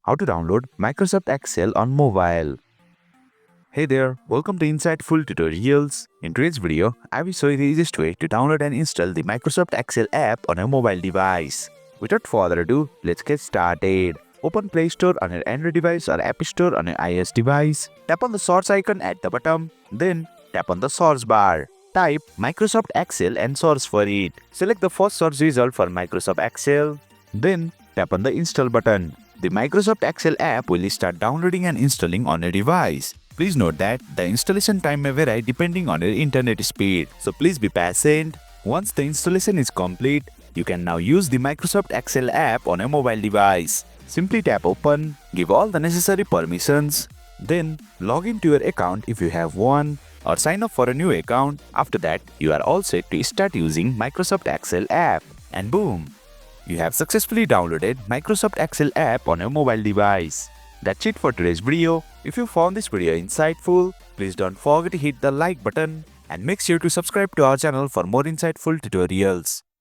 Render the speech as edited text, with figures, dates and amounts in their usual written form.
how to download Microsoft Excel on mobile. Hey there, welcome to Insightful Tutorials. In today's video, I will show you the easiest way to download and install the Microsoft Excel app on a mobile device. Without further ado, let's get started. Open Play Store on your Android device or App Store on your iOS device. Tap on the search icon at the bottom, then tap on the search bar. Type Microsoft Excel and search for it. Select the first search result for Microsoft Excel, then tap on the install button. The Microsoft Excel app will start downloading and installing on your device. Please note that the installation time may vary depending on your internet speed, so please be patient. Once the installation is complete, you can now use the Microsoft Excel app on a mobile device. Simply tap open, give all the necessary permissions, then log into your account if you have one, or sign up for a new account. After that, you are all set to start using Microsoft Excel app. And boom! You have successfully downloaded Microsoft Excel app on your mobile device. That's it for today's video. If you found this video insightful, please don't forget to hit the like button and make sure to subscribe to our channel for more insightful tutorials.